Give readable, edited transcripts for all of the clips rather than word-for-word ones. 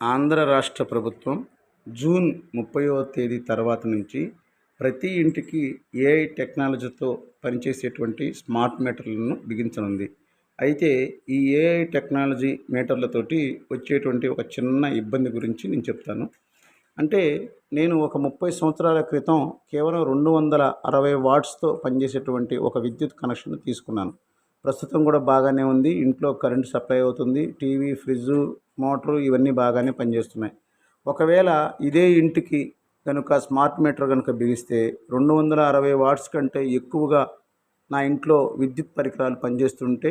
ఆంధ్ర రాష్ట్ర ప్రభుత్వం జూన్ 30వ తేదీ తర్వాత నుంచి ప్రతి ఇంటికి ఏఐ టెక్నాలజీతో పనిచేసేటువంటి స్మార్ట్ మీటర్లను బిగించనుంది. అయితే ఈ ఏఐ టెక్నాలజీ మీటర్లతోటి వచ్చేటువంటి ఒక చిన్న ఇబ్బంది గురించి నేను చెప్తాను. అంటే నేను ఒక 30 సంవత్సరాల క్రితం కేవలం 260 వాట్స్‌తో పనిచేసేటువంటి ఒక విద్యుత్ కనెక్షన్ తీసుకున్నాను. ప్రస్తుతం కూడా బాగానే ఉంది. ఇంట్లో కరెంట్ సప్లై అవుతుంది. టీవీ, ఫ్రిడ్జు, మోటరు ఇవన్నీ బాగానే పనిచేస్తున్నాయి. ఒకవేళ ఇదే ఇంటికి కనుక స్మార్ట్ మీటర్ కనుక బిగిస్తే 260 వాట్స్ కంటే ఎక్కువగా నా ఇంట్లో విద్యుత్ పరికరాలు పనిచేస్తుంటే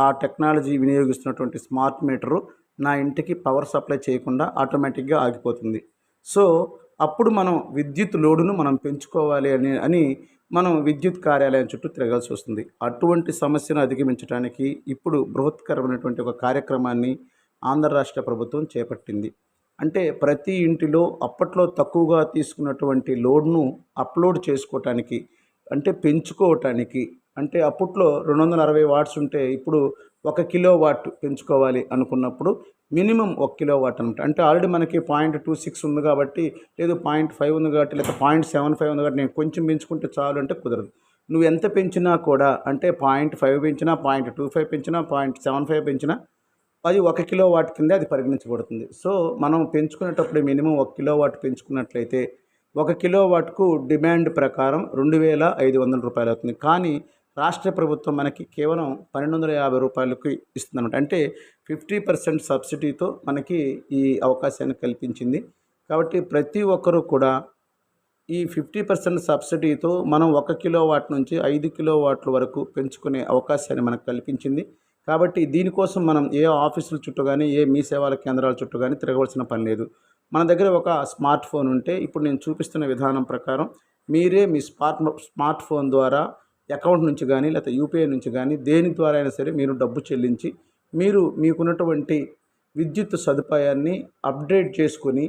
ఆ టెక్నాలజీ వినియోగిస్తున్నటువంటి స్మార్ట్ మీటరు నా ఇంటికి పవర్ సప్లై చేయకుండా ఆటోమేటిక్గా ఆగిపోతుంది. సో అప్పుడు మనం విద్యుత్ లోడును మనం పెంచుకోవాలి అని మనం విద్యుత్ కార్యాలయం చుట్టూ తిరగాల్సి వస్తుంది. అటువంటి సమస్యను అధిగమించడానికి ఇప్పుడు బృహత్కరమైనటువంటి ఒక కార్యక్రమాన్ని ఆంధ్ర రాష్ట్ర ప్రభుత్వం చేపట్టింది. అంటే ప్రతి ఇంటిలో అప్పట్లో తక్కువగా తీసుకున్నటువంటి లోడ్ను అప్లోడ్ చేసుకోవటానికి, అంటే పెంచుకోవటానికి, అంటే అప్పట్లో 260 వాట్స్ ఉంటే ఇప్పుడు 1 కిలో వాట్ పెంచుకోవాలి అనుకున్నప్పుడు మినిమం 1 కిలో వాట్ అనమాట. అంటే ఆల్రెడీ మనకి 0.26 ఉంది కాబట్టి, లేదు 0.5 ఉంది కాబట్టి, లేదా 0.75 ఉంది కాబట్టి నేను కొంచెం పెంచుకుంటే చాలు అంటే కుదరదు. నువ్వు ఎంత పెంచినా కూడా, అంటే 0.5 పెంచినా, 0.25 పెంచినా, 0.75 పెంచినా అది 1 కిలో వాట్ కిందే అది పరిగణించబడుతుంది. సో మనం పెంచుకునేటప్పుడు మినిమం 1 కిలో వాట్ పెంచుకున్నట్లయితే 1 కిలో వాట్కు డిమాండ్ ప్రకారం రూ. 2,500 అవుతుంది. కానీ రాష్ట్ర ప్రభుత్వం మనకి కేవలం రూ. 1,250 ఇస్తుందన్నమాట. అంటే 50% సబ్సిడీతో మనకి ఈ అవకాశాన్ని కల్పించింది. కాబట్టి ప్రతి ఒక్కరూ కూడా ఈ 50% సబ్సిడీతో మనం 1 కిలో వాట్ నుంచి 5 కిలో వాట్ల వరకు పెంచుకునే అవకాశాన్ని మనకు కల్పించింది. కాబట్టి దీనికోసం మనం ఏ ఆఫీసుల చుట్టూ కానీ, ఏ మీ సేవల కేంద్రాల చుట్టూ కానీ తిరగవలసిన పని లేదు. మన దగ్గర ఒక స్మార్ట్ ఫోన్ ఉంటే ఇప్పుడు నేను చూపిస్తున్న విధానం ప్రకారం మీరే మీ స్మార్ట్ ఫోన్ ద్వారా అకౌంట్ నుంచి కానీ, లేకపోతే యూపీఐ నుంచి కానీ, దేని ద్వారా అయినా సరే మీరు డబ్బు చెల్లించి మీరు మీకున్నటువంటి విద్యుత్ సదుపాయాన్ని అప్డేట్ చేసుకొని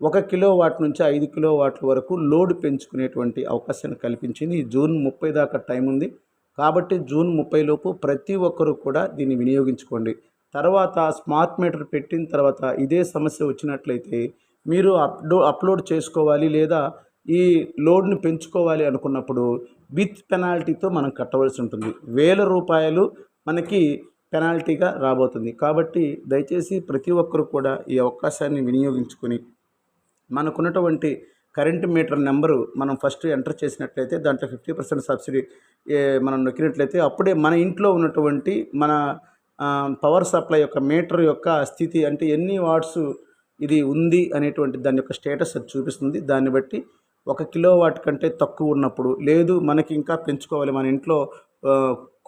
1 కిలో వాట్ నుంచి 5 కిలో వాట్ల వరకు లోడ్ పెంచుకునేటువంటి అవకాశాన్ని కల్పించింది. జూన్ 30 దాకా టైం ఉంది. కాబట్టి జూన్ 30 లోపు ప్రతి ఒక్కరూ కూడా దీన్ని వినియోగించుకోండి. తర్వాత స్మార్ట్ మీటర్ పెట్టిన తర్వాత ఇదే సమస్య వచ్చినట్లయితే మీరు అప్లోడ్ చేసుకోవాలి, లేదా ఈ లోడ్ని పెంచుకోవాలి అనుకున్నప్పుడు విత్ పెనాల్టీతో మనం కట్టవలసి ఉంటుంది. రూ. 1000 మనకి పెనాల్టీగా రాబోతుంది. కాబట్టి దయచేసి ప్రతి ఒక్కరు కూడా ఈ అవకాశాన్ని వినియోగించుకొని మనకున్నటువంటి కరెంట్ మీటర్ నెంబరు మనం ఫస్ట్ ఎంటర్ చేసినట్లయితే దాంట్లో 50% సబ్సిడీ మనం నొక్కినట్లయితే అప్పుడే మన ఇంట్లో ఉన్నటువంటి మన పవర్ సప్లై యొక్క మీటర్ యొక్క స్థితి, అంటే ఎన్ని వాట్స్ ఇది ఉంది అనేటువంటి దాని యొక్క స్టేటస్ అది చూపిస్తుంది. దాన్ని బట్టి 1 కిలో వాట్ కంటే తక్కువ ఉన్నప్పుడు, లేదు మనకి ఇంకా పెంచుకోవాలి, మన ఇంట్లో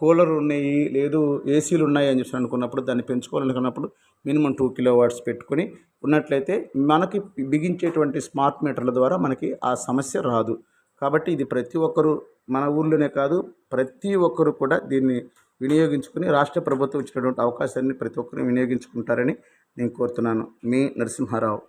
కూలర్ ఉన్నాయి, లేదు ఏసీలు ఉన్నాయి అని చెప్పి అనుకున్నప్పుడు, దాన్ని పెంచుకోవాలనుకున్నప్పుడు మినిమం 2 కిలో వాట్స్ పెట్టుకొని ఉన్నట్లయితే మనకి బిగించేటువంటి స్మార్ట్ మీటర్ల ద్వారా మనకి ఆ సమస్య రాదు. కాబట్టి ఇది ప్రతి ఒక్కరూ, మన ఊర్లోనే కాదు ప్రతి ఒక్కరు కూడా దీన్ని వినియోగించుకుని రాష్ట్ర ప్రభుత్వం ఇచ్చినటువంటి అవకాశాన్ని ప్రతి ఒక్కరు వినియోగించుకుంటారని నేను కోరుతున్నాను. మీ నరసింహారావు.